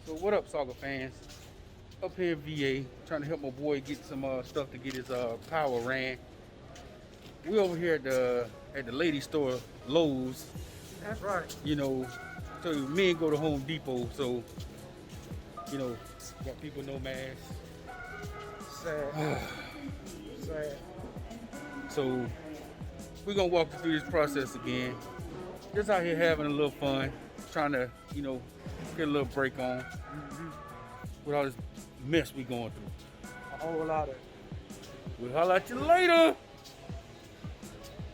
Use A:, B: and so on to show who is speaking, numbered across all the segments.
A: So what up, soccer fans? Up here in VA, trying to help my boy get some stuff to get his power ran. We over here at the lady store, Lowe's.
B: That's right.
A: You know, so men go to Home Depot. So got people no masks.
B: Sad. Sad.
A: So we're gonna walk you through this process again. Just out here having a little fun, trying to get a little break on with all this mess we going through.
B: A whole lot of it.
A: We'll holler at you later.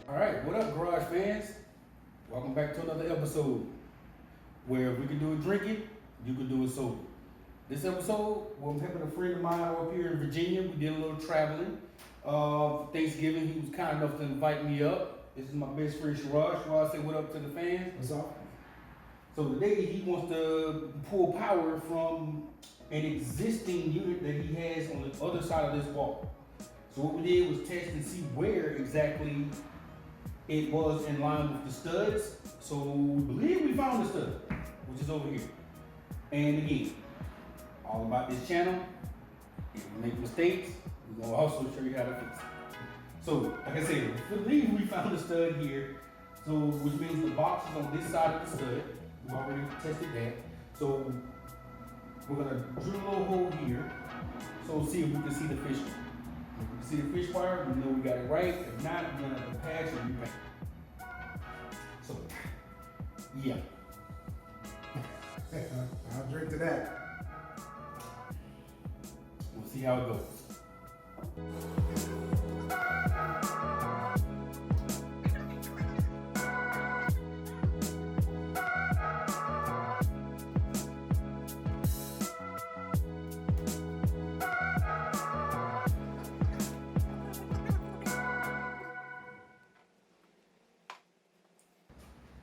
A: All right, what up, Garage fans? Welcome back to another episode where if we can do it drinking, you can do it sober. This episode, I'm helping a friend of mine up here in Virginia. We did a little traveling. For Thanksgiving, he was kind enough to invite me up. This is my best friend, Sharaj. Sharaj, say what up to the fans.
B: What's up?
A: So today, he wants to pull power from an existing unit that he has on the other side of this wall. So what we did was test and see where exactly it was in line with the studs. So we believe we found the stud, which is over here. And again, all about this channel. If we make mistakes, we're gonna also show you how to fix it. So, like I said, we believe we found the stud here. So, which means the box is on this side of the stud. We've already tested that. So, we're gonna drill a little hole here. So, see if we can see the fish. If we can see the fish wire, we know we got it right. If not, we're gonna have to patch and repaint. So, yeah.
B: I'll drink to that.
A: We'll see how it goes.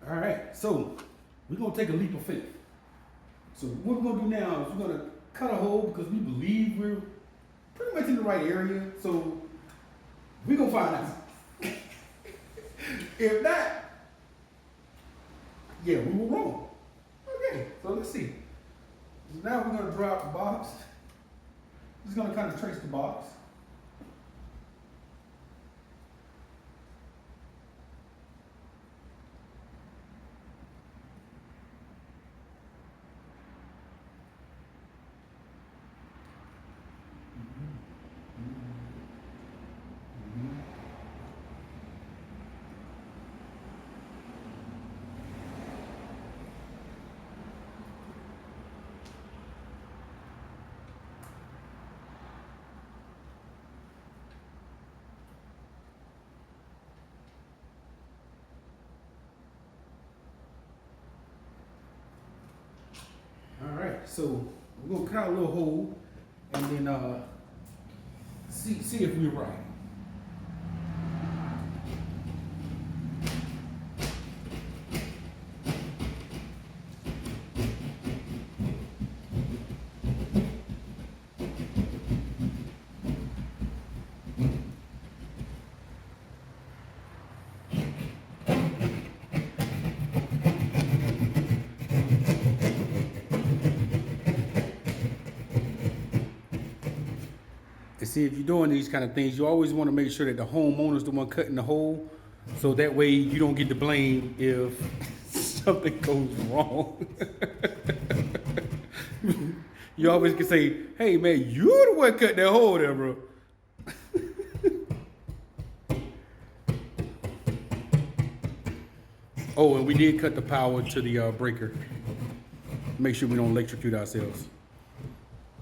A: All right, so we're gonna take a leap of faith. So what we're gonna do now is we're gonna cut a hole because we believe we're pretty much in the right area. So we're gonna find out. If not, yeah, we were wrong. Okay, so let's see. So now we're gonna drop the box. Just gonna kind of trace the box. All right, so we're gonna cut a little hole and then see if we're right. And see, if you're doing these kind of things, you always want to make sure that the homeowner's the one cutting the hole, so that way you don't get the blame if something goes wrong. You always can say, "Hey man, you're the one cutting that hole there, bro." Oh, and we did cut the power to the breaker. Make sure we don't electrocute ourselves.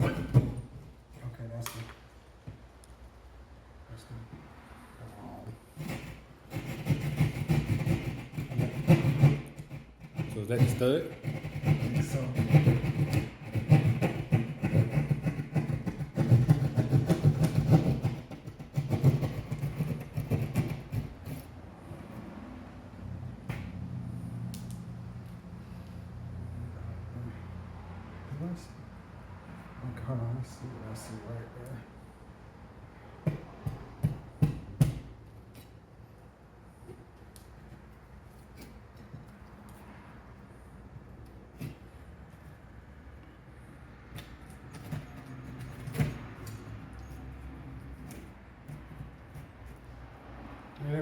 B: Okay, that's good. That's good.
A: So is that the stud?
B: So, okay, hold on, let's see what I see right there.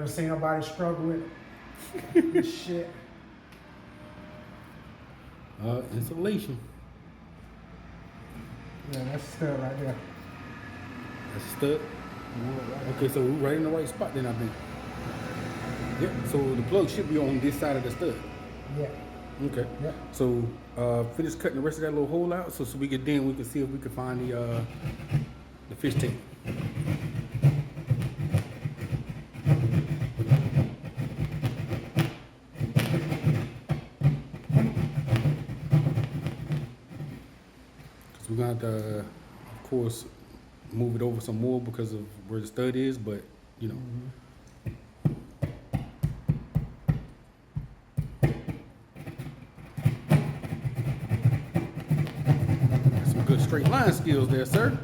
B: never seen nobody struggle with this shit.
A: Insulation.
B: Yeah, that's stud right there.
A: That's a stud. Okay, so we're right in the right spot then, I think. Yep, so the plug should be on this side of the stud.
B: Yeah.
A: Okay.
B: Yep.
A: So finish cutting the rest of that little hole out so we can see if we can find the fish tank. We're gonna have to, of course, move it over some more because of where the stud is, but you know. Some good straight line skills there, sir.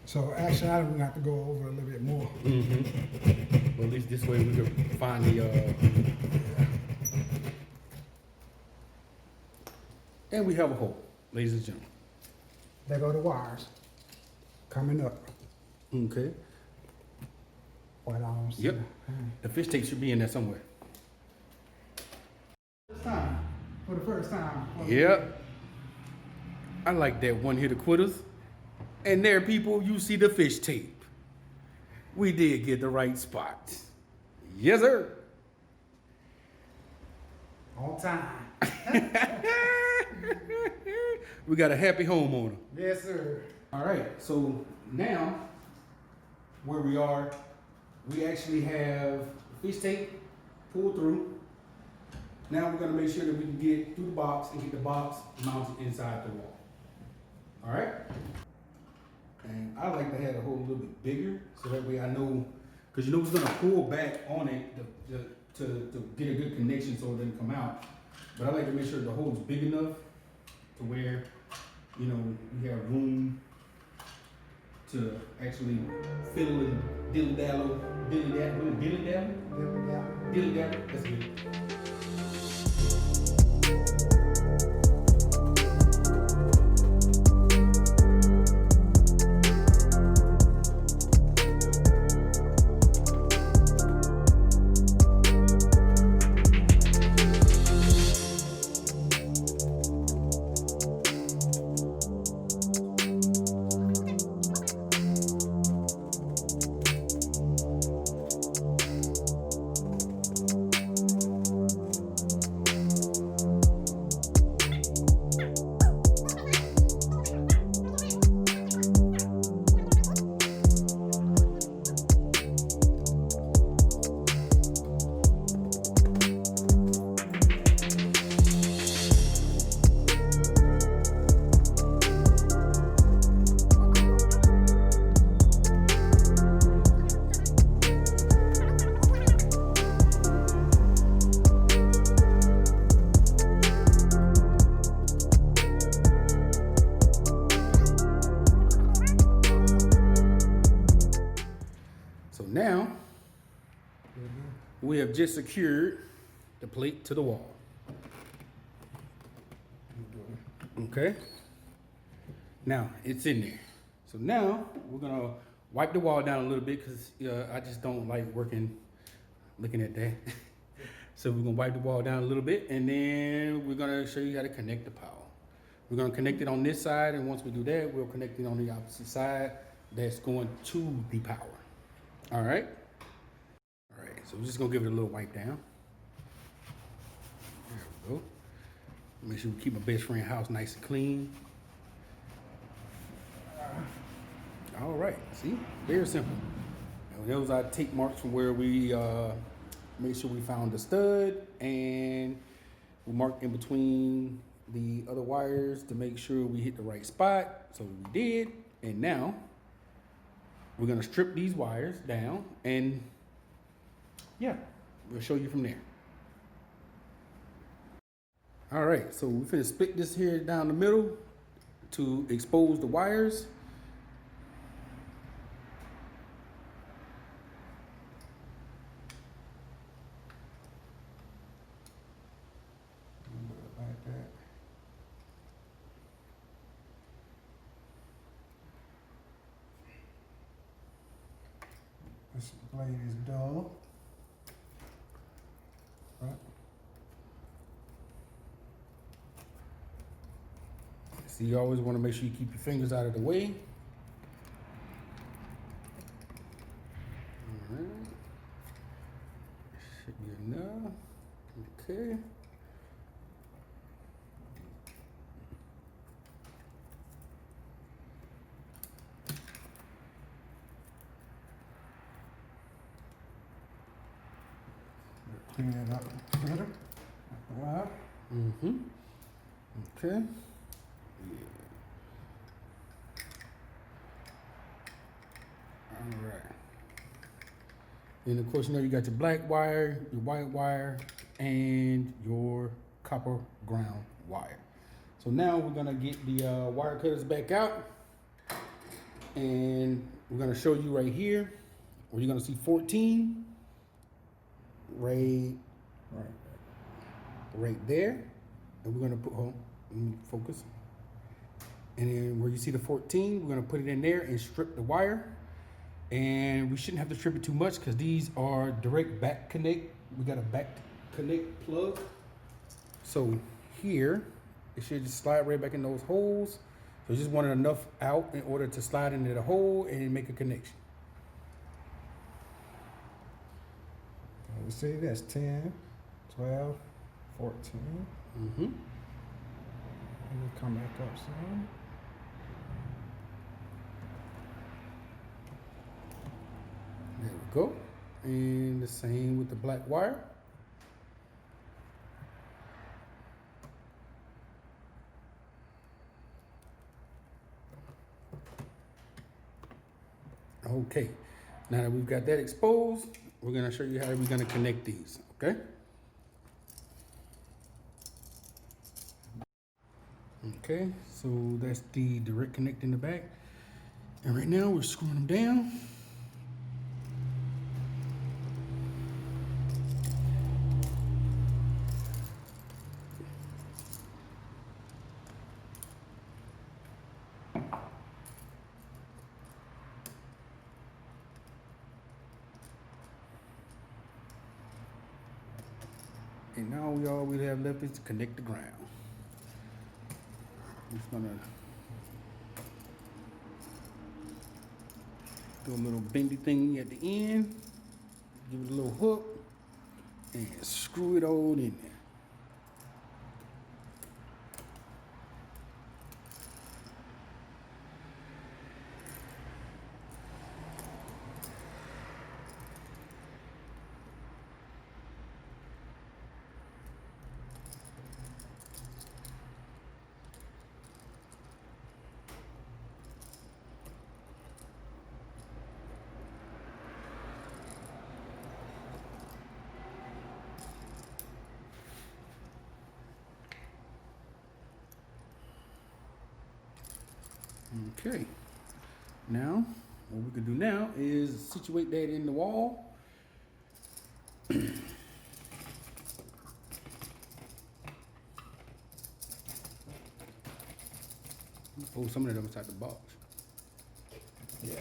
B: So actually, I don't have to go over a little bit more.
A: Well, at least this way we can find the. And we have a hole, ladies and gentlemen.
B: There go the wires coming up.
A: Okay.
B: What I don't see.
A: Yep. The fish tank should be in there somewhere.
B: First time. For the first time.
A: Yep. I like that one hitter quitters. And there, people, you see the fish tape. We did get the right spot. Yes, sir.
B: On time.
A: We got a happy homeowner.
B: Yes, sir.
A: All right, so now where we are, we actually have fish tank pulled through. Now we're gonna make sure that we can get through the box and get the box mounted inside the wall. All right? And I like to have the hole a little bit bigger so that way I know, because you know it's gonna pull back on it to get a good connection so it doesn't come out. But I like to make sure the hole is big enough to where, you know, we have room to actually fiddle and dilly-dallow, dilly-dallow, that's good. Now, we have just secured the plate to the wall. Okay? Now, it's in there. So now, we're gonna wipe the wall down a little bit because I just don't like looking at that. So we're gonna wipe the wall down a little bit and then we're gonna show you how to connect the power. We're gonna connect it on this side, and once we do that, we'll connect it on the opposite side that's going to the power. All right. All right. So we're just gonna give it a little wipe down. There we go. Make sure we keep my best friend house nice and clean. All right. See, very simple. And those are tape marks from where we made sure we found the stud, and we marked in between the other wires to make sure we hit the right spot. So we did, and now we're gonna strip these wires down, and yeah, we'll show you from there. All right, so we're finna split this here down the middle to expose the wires.
B: Like that. This blade is dull. Right.
A: So you always want to make sure you keep your fingers out of the way. All right. Should be enough. Okay.
B: Clean it up better. Wow.
A: Mm-hmm. Okay. All right. And of course, you know you got your black wire, your white wire, and your copper ground wire. So now we're gonna get the wire cutters back out, and we're gonna show you right here where you're gonna see 14, right there, and we're gonna put, let me focus. And then where you see the 14, we're gonna put it in there and strip the wire. And we shouldn't have to strip it too much because these are direct back connect. We got a back connect plug. So here, it should just slide right back in those holes. So you just wanted enough out in order to slide into the hole and make a connection.
B: You see, that's 10, 12, 14.
A: Mm-hmm.
B: And we come back up some.
A: There we go. And the same with the black wire. Okay, now that we've got that exposed, we're gonna show you how we're gonna connect these, okay? Okay, so that's the direct connect in the back. And right now we're screwing them down. And now all we have left is to connect the ground. I'm just gonna do a little bendy thing at the end, give it a little hook, and screw it all in there. Okay, now what we can do now is situate that in the wall. Oh, some of them inside the box.
B: Yeah.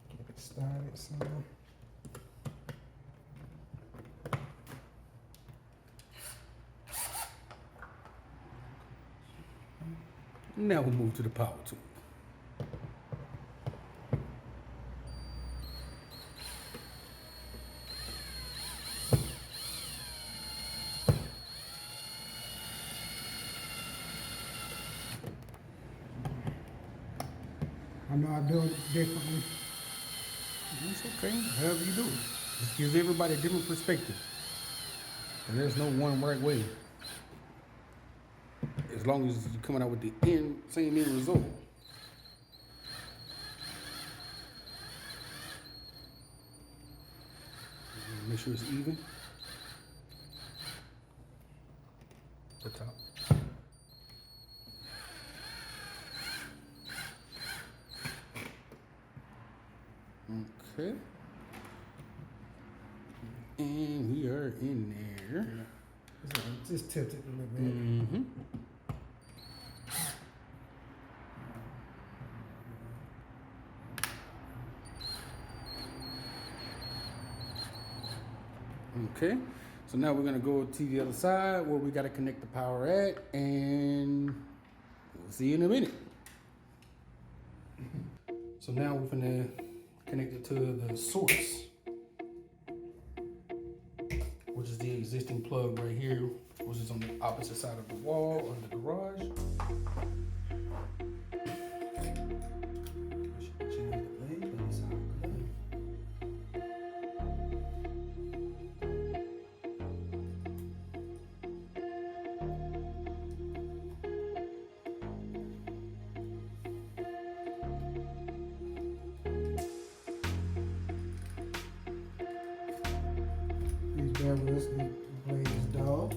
B: Get it started some.
A: Now we'll move to the power tool.
B: I know I build it differently.
A: It's okay, however you do it. Just gives everybody a different perspective. And there's no one right way. As long as you're coming out with the same end result. Make sure it's even. The top. Okay. And we are in there.
B: Just tilt it a little bit.
A: Mm-hmm. Okay, so now we're gonna go to the other side where we gotta connect the power at, and we'll see you in a minute. So now we're gonna connect it to the source, which is the existing plug right here, which is on the opposite side of the wall of the garage.
B: These bevelers, the blade is dull.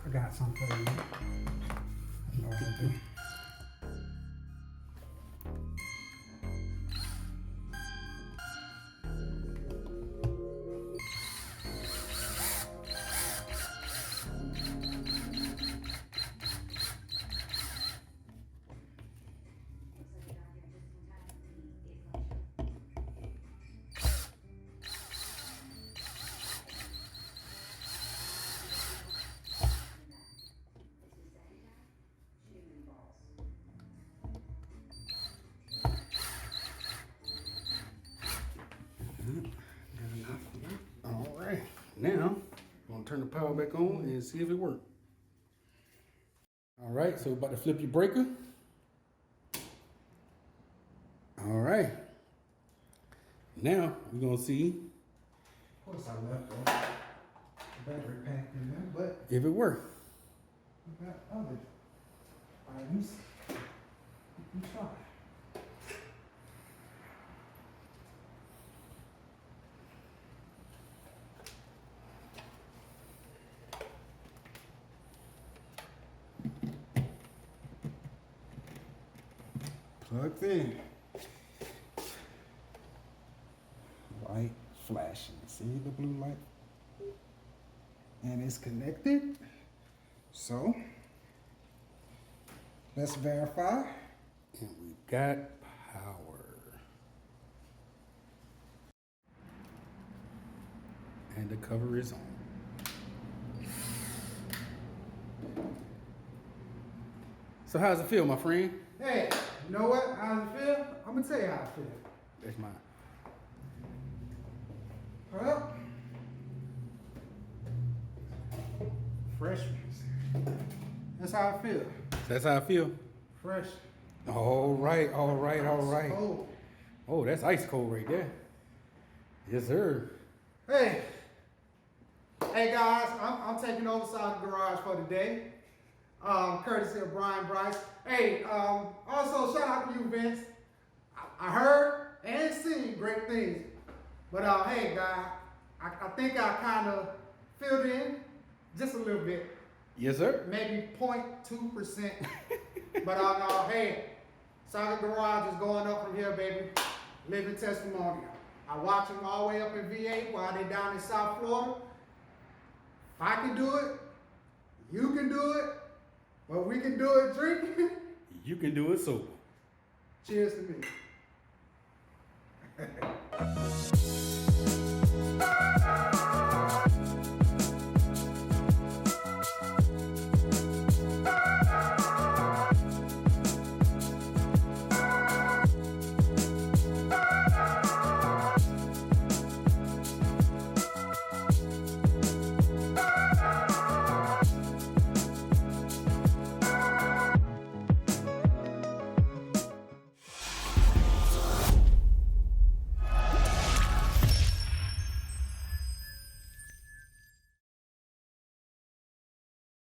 B: I got some for you. I know what to do.
A: All right, now I'm gonna turn the power back on and see if it works. All right, so about to flip your breaker. All right, now we're gonna see
B: Of course, I left the battery pack in there, but
A: if it works.
B: I got other items. You try. Plugged in. Light flashing. See the blue light? And it's connected. So let's verify. And we got power. And the cover is on. So how's it feel, my friend?
C: Hey, you know what? How does it feel? I'm gonna tell you how I feel.
A: That's mine.
C: Well, freshness. That's how I feel.
A: That's how I feel.
C: Fresh.
A: All right, all right, all right.
C: Oh,
A: Oh, that's ice cold right there. Yes, sir.
C: hey. Hey guys, I'm taking over Saga Garage for today. Courtesy of Brian Bryce. Hey, also shout out to you, Vince. I heard and seen great things. But hey guy, I think I kind of filled in just a little bit.
A: Yes, sir.
C: Maybe 0.2%. But no, hey, Saga Garage is going up from here, baby. Living testimonial. I watch them all the way up in VA while they're down in South Florida. If I can do it, you can do it, but we can do it drinking.
A: You can do it sober.
C: Cheers to me.